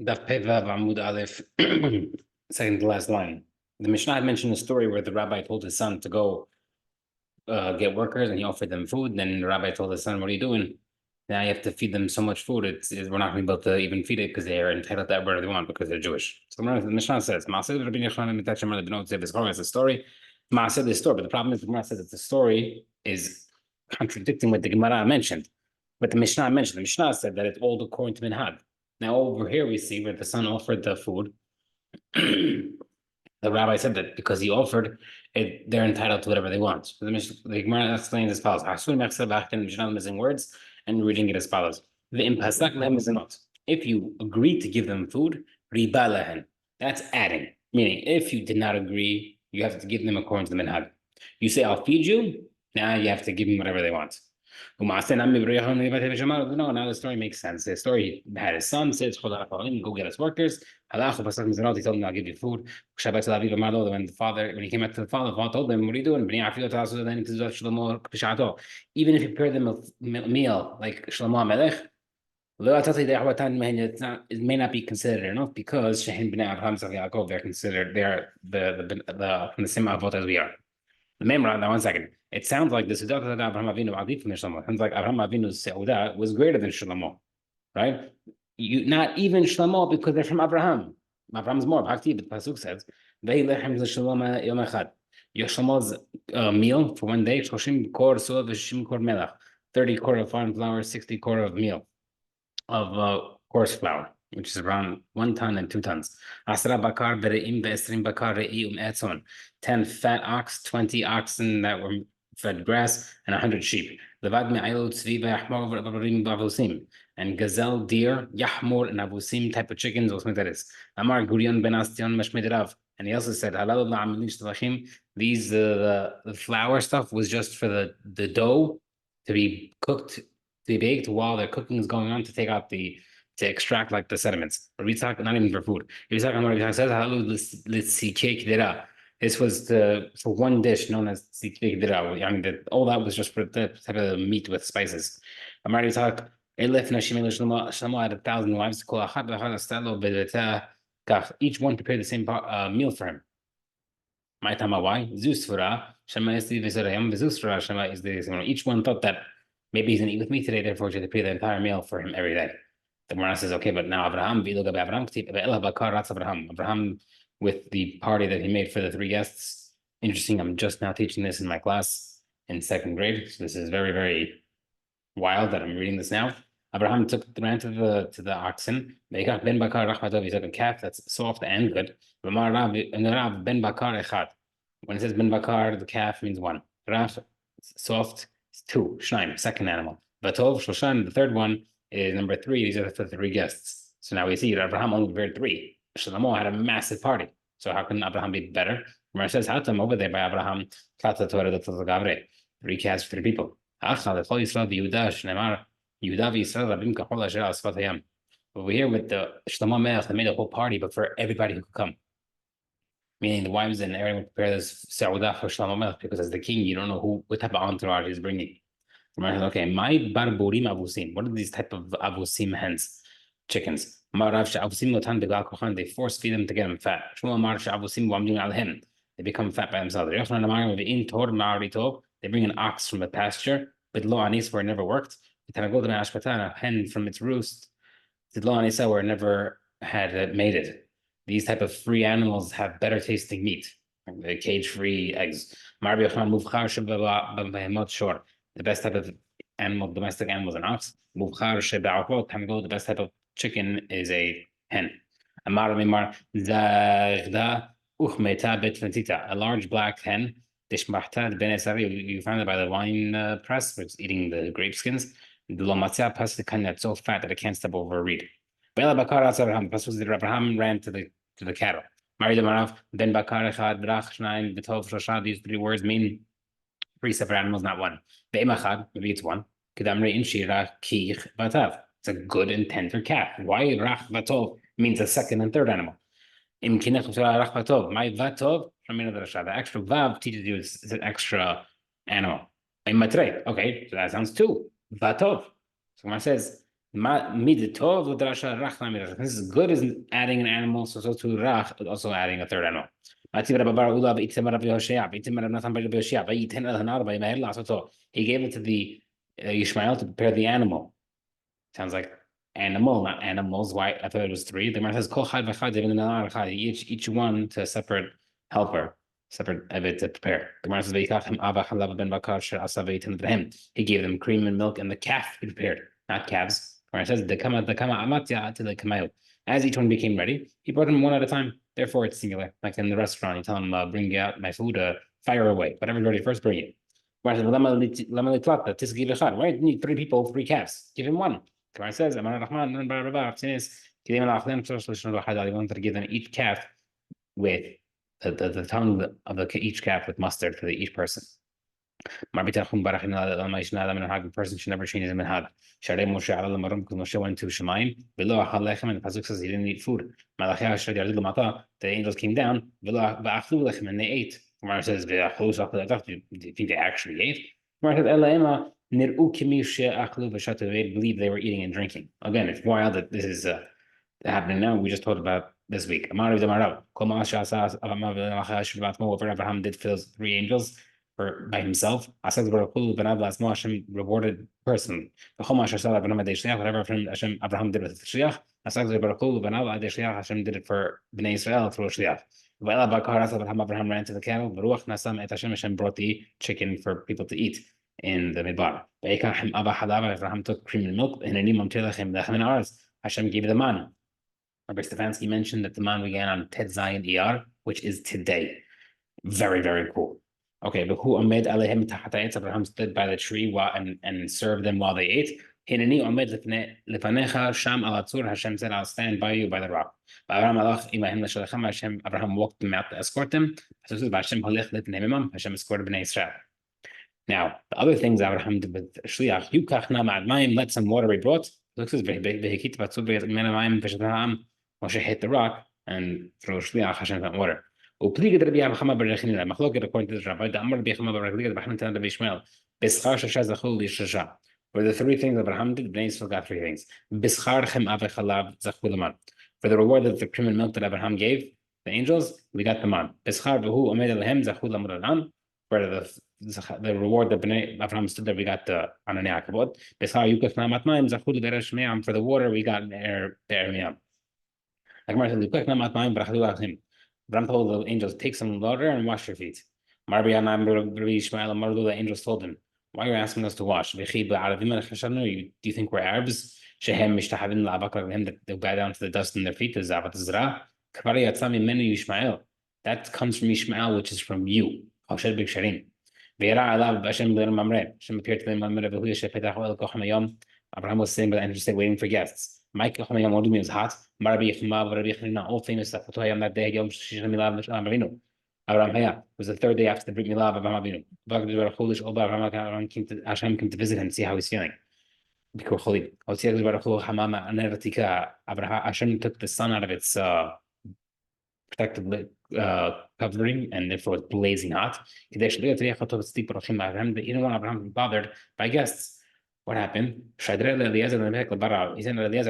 Daf Pevav Amud Aleph, second to last line. The Mishnah had mentioned a story where the rabbi told his son to go get workers, and he offered them food. Then the rabbi told his son, "What are you doing? Now you have to feed them so much food. We're not going to be able to even feed it because they are entitled to whatever they want because they're Jewish." So the Mishnah says, "It's a story." Maaseh the story, but the problem is the Gemara says that the story is contradicting what the Gemara mentioned. But the Mishnah mentioned. The Mishnah said that it's all according to Minhag. Now over here we see where the son offered the food. The rabbi said that because he offered it, they're entitled to whatever they want. So the Gemara explains as follows: Mishnah missing words and reading it as follows: if you agree to give them food, that's adding. Meaning, if you did not agree, you have to give them according to the minhag. You say, "I'll feed you." Now you have to give them whatever they want. No, now the story makes sense. The story had his son says, "Go get us workers." He told him, "I'll give you food." When he came back to the father told him, "What are you doing?" Even if you prepare them a meal like Shlomo Melech, it may not be considered enough because they're considered from the same avot as we are. The memra, now 1 second. It sounds like the Seudah of Abraham Avinu adif from Shlomo. It sounds like Abraham Avinu's Seudah was greater than Shlomo, right? Not even Shlomo because they're from Abraham. Abraham's more. Bhakti, but Pasuk says, "Ve'lechem Shlomo yom echad." Shlomo's meal for 1 day, 30 kor suv v'shim kor melach, 30 kor of fine flour, 60 kor of meal, of coarse flour, which is around 1 ton and 2 tons. Asra bakar bereim ve'esrim bakar re'i etzon. 10 fat ox, 20 oxen that were fed grass, and 100 sheep. Levad me'ayot tzvi ve'yahmor v'abarim b'avusim. And gazelle, deer, yahmor, and avusim type of chickens, or something like that is. Amar Gurion ben Astion mashmed rav. And he also said, these the flour stuff was just for the dough to be cooked, to be baked while the cooking is going on to take out to extract like the sediments. Or Yitzhak, not even for food. Yitzhak says, this was for 1 dish known as sikvei kedera. I mean, all that was just for the type of meat with spices. Amar Yitzhak, Shlomo had 1,000 wives. Each one prepared the same meal for him. My time, why? Each one thought that maybe he's going to eat with me today, therefore, should prepare the entire meal for him every day. The Gemara says, okay, but now Abraham, with the party that he made for the 3 guests. Interesting. I'm just now teaching this in my class in 2nd grade. So this is very, very wild that I'm reading this now. Abraham ran to the oxen. He took a calf that's soft and good. When it says ben bakar, the calf means 1. Raf, soft, 2. Shnaim, second animal. Batov, shoshan, the third one is number 3. These are the 3 guests. So now we see that Abraham only prepared 3. Shlomo had a massive party. So how can Abraham be better? Gemara says, "Hatam over there by Abraham, 3 calves for 3 people." Over here with the Shlomo Melech, they made a whole party, but for everybody who could come. Meaning the wives and everyone would prepare this Seudah for Shlomo Melech because as the king, you don't know what type of entourage he's bringing. Okay, my barburim avusim. What are these type of avusim hens? Chickens. They force feed them to get them fat. They become fat by themselves. They bring an ox from a pasture, but lo anis where it never worked. A hen from its roost, where it never had mated. These type of free animals have better tasting meat, like cage-free eggs. The best type of animal, domestic animal is an ox. The best type of chicken is a hen. A large black hen. You found it by the wine press, which is eating the grape skins. It's so fat that it can't step over a reed. Abraham ran to the cattle. These 3 words mean 3 separate animals, not 1. Maybe it's 1. It's a good and tender calf. Why rach vatov means a 2nd and 3rd animal? The extra vav teaches you it's an extra animal. Okay, so that sounds 2. Vatov. So when it says This is good as adding an animal, so to rach, also adding a third animal. He gave it to the Ishmael to prepare the animal. Sounds like animal, not animals. Why? I thought it was three. The Gemara says kol chad v'chad even each one to a separate helper, separate of it to prepare. The Gemara says v'yikachem ava chalav ben bakar sher asa v'yitin v'hem. He gave them cream and milk and the calf he prepared, not calves. The Gemara says dekama amatya to the kamayu. As each one became ready, he brought them one at a time. Therefore, it's singular. Like in the restaurant, you tell them, bring out my food, fire away. Whatever's ready first, bring it. Why do you need three people, three calves? Give him one. Gemara says, "Amar Rahman, he wanted to give them each calf with the tongue of each calf with mustard for each person. The person should never change his minhag. Moshe went to Shemaim, and the pasuk says he didn't eat food. The angels came down, and they ate. Gemara says, "Do you think they actually ate?" Gemara says, believe they were eating and drinking. Again, it's wild that this is happening now. We just talked about this week. Abraham did fill three angels by himself. Hashem rewarded person. Whatever Abraham did with the Shliach, Hashem did it for Bnei Israel through a Shliach. Abraham ran to the cattle. Hashem brought the chicken for people to eat in the midbar. Abraham took cream and milk, and Hashem gave the man. Rabbi Stefanski mentioned that the man began on Tet Zayin Iyar, which is today. Very, very cool. Okay, but who Ahmed Alehem Tahatayetz, Abraham stood by the tree and served them while they ate. Hineni Ahmed Lefanecha Sham Alatzur, Hashem said, I'll stand by you by the rock. Abraham walked them out to escort them. Hashem escorted Bnei Israel. Now, the other things Abraham did with Shliach, let some water be brought. Moshe hit the rock, and through Shliach, Hashem sent water. According to the rabbi, for the three things Abraham did, Bnei Israel got three things. For the reward that the cream and milk that Abraham gave the angels, we got the man. For the reward that Abraham stood there, we got the Ananei Akavod. For the water, we got the Ermiam. Abraham told the angels, take some water and wash your feet. The angels told him, why are you asking us to wash? Do you think we're Arabs? That they bow down to the dust in their feet. That comes from Ishmael, which is from you. Hashem appeared to them. Abraham was sitting by the entrance waiting for guests. What do you mean it's hot? All famous stuff. On that day, Abraham was the third day after the Brit Milah of Abraham Avinu. Hashem came to visit him, see how he's feeling. Hashem took the sun out of its protective covering, and therefore it's blazing hot. He didn't want Abraham to be bothered by guests. What happened? He said, Eliezer,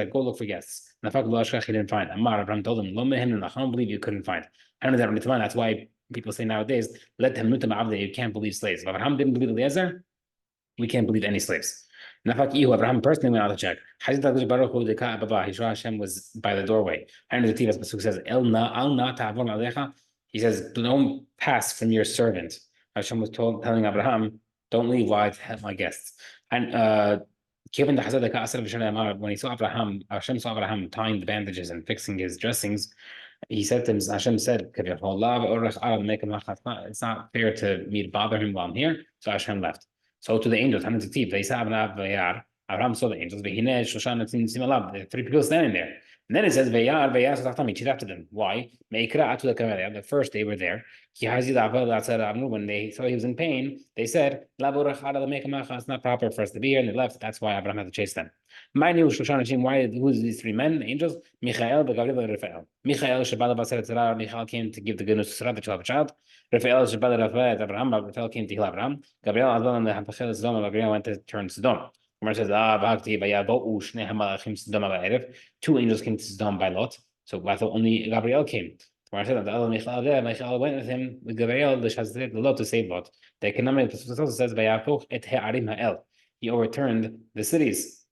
go look for guests. He didn't find. Abraham told him, I don't believe you couldn't find. That's why people say nowadays, you can't believe slaves. If Abraham didn't believe Eliezer, we can't believe any slaves. Abraham personally went out to check. He saw Hashem was by the doorway. He says, don't pass from your servant. Hashem was telling Abraham, don't leave while I have my guests. And given the when he saw Abraham, Hashem saw Abraham tying the bandages and fixing his dressings, he said to him, Hashem said, it's not fair to me to bother him while I'm here. So Hashem left. So to the angels, Abraham saw the angels, the three people standing there. And then it says, he chased after them. Why? The first day were there. When they saw he was in pain, they said, it's not proper for us to be here, and they left. That's why Abraham had to chase them. Why? Who's these three men, angels? Michael, Michael came to give the good news to Sarah, that she'll have a child. Raphael came to heal Abraham. Gabriel went to turn Sodom. Gemara says, two angels came to Sodom by Lot. So I thought only Gabriel came. Gemara said, Michael went with him with Gabriel the Lot to save Lot. The economic also says, he overturned the cities.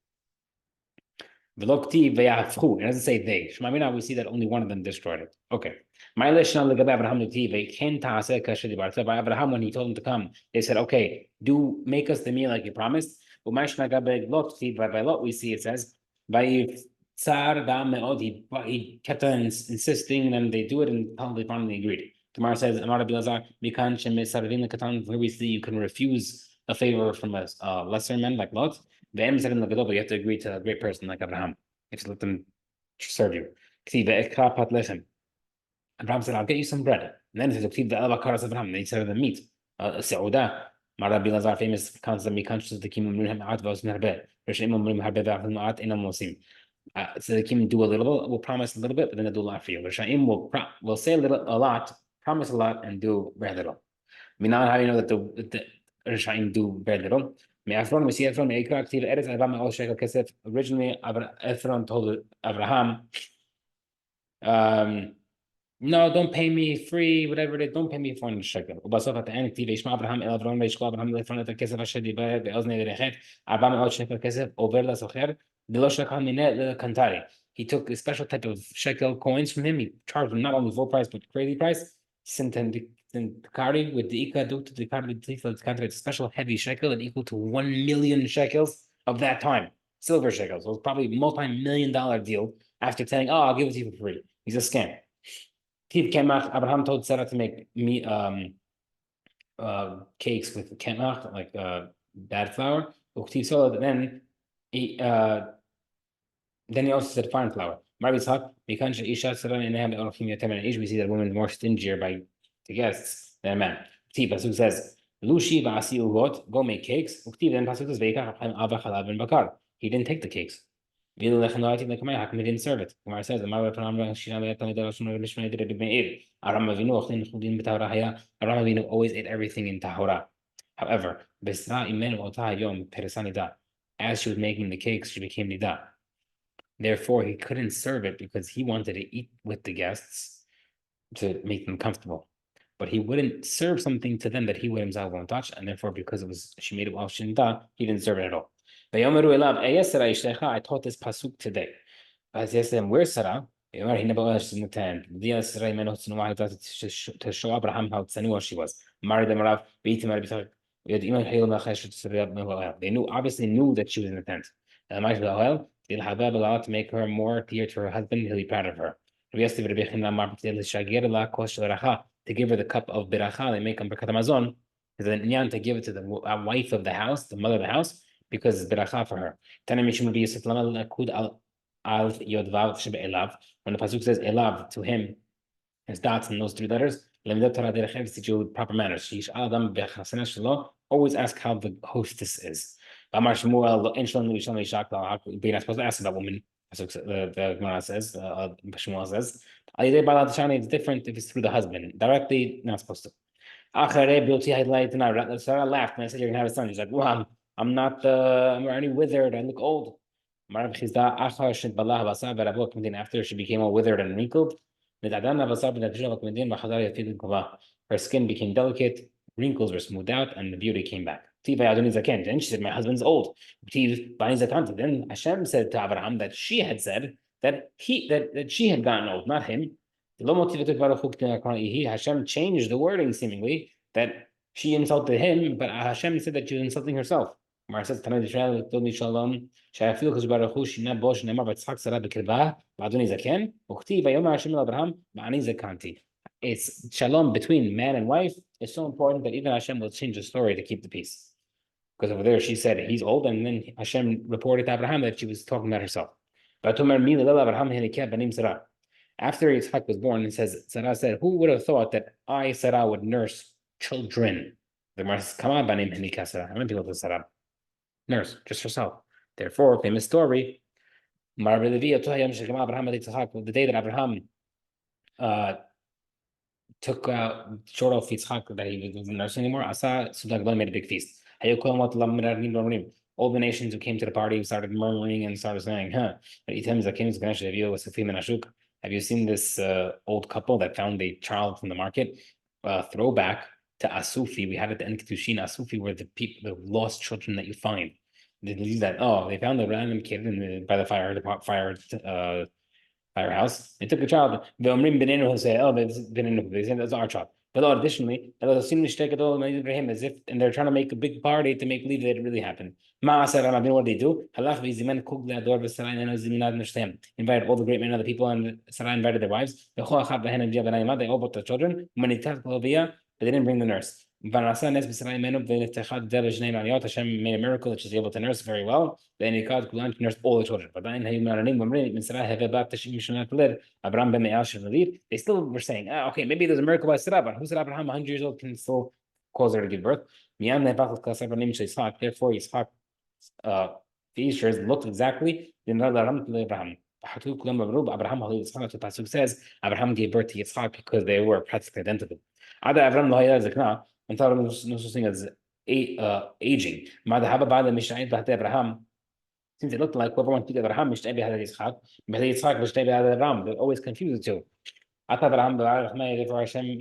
Velokti ve'afchu. It doesn't say they. Shemamina, we see that only one of them destroyed it. Okay. By Abraham, when he told them to come, they said, okay, do make us the meal like you promised. By Lot, we see it says, he kept on insisting, and they do it, and finally agreed. Tomorrow says, here we see you can refuse a favor from a lesser man like Lot. But you have to agree to a great person like Abraham. You have to let them serve you. Abraham said, I'll get you some bread. And then he says, Abraham. Then he said the meat. Seudah. Rabbi Lazar famous concept conscious the Kim so the Kim do a little, will promise a little bit, but then they'll do a lot for you. Rishaim will say a lot, promise a lot, and do very little. Now, how do you know that the Rishaim do very little? We see Ephron, originally, Ephron told Abraham, no, don't pay me free, whatever it is, don't pay me 400 shekel. ובסוף at the end, כתיב, וישמע אברהם אל אברהם וישקול אברהם לפרון את הכסף אשר דיבר באוזני דרכת, 400 shekel כסף עובר לסוחר, ולא שלחה מיני לקנטרי. He took a special type of shekel coins from him. He charged him not only full price, but crazy price. Sent him the Kari with the Ika due to the Kari, it's a special heavy shekel and equal to 1 million shekels of that time. Silver shekels. So it was probably a multi-million-dollar deal after saying, oh, I'll give it to you for free. He's a scam. Abraham told Sarah to make cakes with kemach, like bad flour. Then he also said fine flour. We see that women are more stingier by the guests than men. Pasuk says, go make cakes. Then Pasuk says, he didn't take the cakes. How come he didn't serve it? Gemara says, Abraham Avinu always ate everything in Tahora. However, as she was making the cakes, she became nida. Therefore, he couldn't serve it because he wanted to eat with the guests to make them comfortable. But he wouldn't serve something to them that he would himself won't touch, and therefore, because she made it while she didn't, he didn't serve it at all. I taught this pasuk today. I said to him, where's Sarah? He never was in the tent. To show Abraham how tzenua she was. They obviously knew that she was in the tent. To make her more dear to her husband, he'll be proud of her. To give her the cup of beracha, they make on Birkat Hamazon, is an inyan to give it to the wife of the house, the mother of the house, because it's beracha for her. When the pasuk says elav to him, his dots in those 3 letters, teach you proper manners. Always ask how the hostess is. You're not supposed to ask about women. The Gemara says, Shmuel says, it's different if it's through the husband. Directly, not supposed to. Sarah laughed when I said you're gonna have a son. She's like, well, I'm not I'm already withered, I look old. After she became all withered and wrinkled, her skin became delicate, wrinkles were smoothed out, and the beauty came back. Then she said, my husband's old. Then Hashem said to Abraham that she had said that she had gotten old, not him. Hashem changed the wording seemingly that she insulted him, but Hashem said that she was insulting herself. Mar says, it's shalom between man and wife. It's so important that even Hashem will change the story to keep the peace. Because over there she said he's old, and then Hashem reported to Abraham that she was talking about herself. After Yitzchak was born, it says, Sarah said, who would have thought that I, Sarah, would nurse children? The Gemara says, come on, Banim Henika Sarah. How many people does Sarah nurse? Just herself. Therefore, famous story, the day that Abraham took short off Yitzchak that he wasn't nursing anymore, Asa Sudak made a big feast. all the nations who came to the party started murmuring and started saying, huh, have you seen this old couple that found a child from the market? Throwback to Asufi. We had at the end Kiddushin. Asufi were the people, the lost children that you find. They use that. Oh, they found a random kid by the firehouse. They took a child. The Omrim Beninu will say, oh, they say that's our child. But additionally, as if, and they're trying to make a big party to make believe that it really happened. What they do? Invited all the great men of the people, and Sarah invited their wives. They all brought the children. But they didn't bring the nurse. Hashem made a miracle that she's able to nurse very well. Then he called Kulan to nurse all the children. But they still were saying, okay, maybe there's a miracle by Sarah, but who's Abraham 100 years old can still cause her to give birth. Therefore, Yitzhak features looked exactly. Abraham says Abraham gave birth to Yitzhak because they were practically identical. Until no such thing as aging. Since it looked like whoever went to Abraham, they're always confused the two. He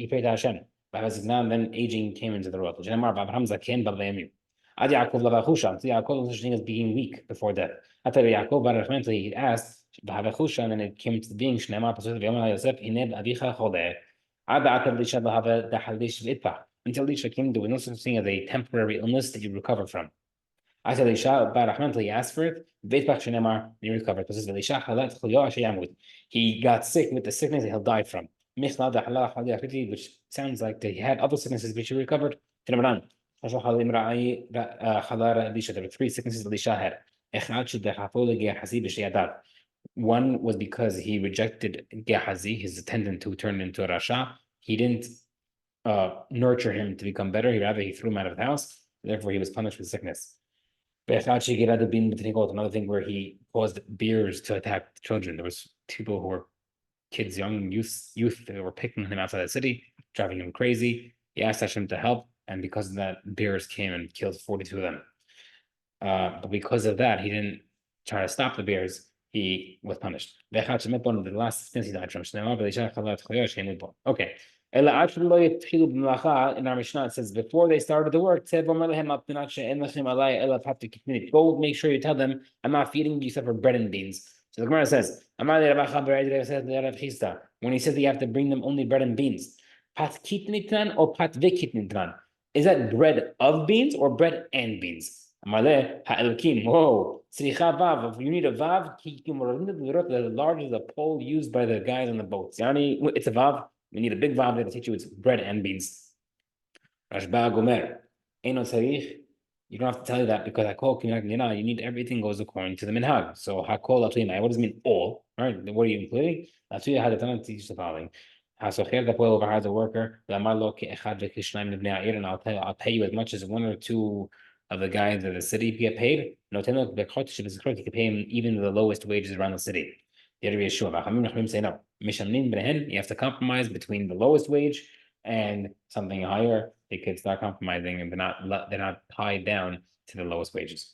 prayed to Hashem. And then aging came into the world. Yaakov was as being weak before death. After Yaakov he asked, and then it came to being until Elisha came, there was no such thing as a temporary illness that you recover from. I said Elisha, he asked for it, he recovered. He got sick with the sickness that he'll die from. Which sounds like he had other sicknesses which he recovered. There were three sicknesses Elisha had. One was because he rejected Gehazi, his attendant who turned into a Rasha. He didn't nurture him to become better. He threw him out of the house. Therefore, he was punished with sickness. Another thing where he caused bears to attack children. There was people who were kids, young youth that were picking him outside the city, driving him crazy. He asked Hashem to help, and because of that, bears came and killed 42 of them. But because of that, he didn't try to stop the bears. He was punished. The last thing he died from. Okay. In our Mishnah, it says, before they started the work, go make sure you tell them, I'm not feeding you except for bread and beans. So the Gemara says, when he says that you have to bring them only bread and beans, pat kitnitran or pat vekitnitran? Is that bread of beans or bread and beans? Whoa, if you need a vav, the large is the pole used by the guys on the boats. It's a vav. We need a big vav to teach you it's bread and beans. Rashba Gomer. You don't have to tell you that because you need everything goes according to the minhag. So hakol atuyimai. What does it mean all? Right? What are you including? Atuya had to teach the following. Hasocher the poel overhires a worker. And I'll pay you as much as one or two of the guys of the city get paid. No, you can pay him even the lowest wages around the city. The other Yeshua, say no. You have to compromise between the lowest wage and something higher. They could start compromising, and they're not tied down to the lowest wages.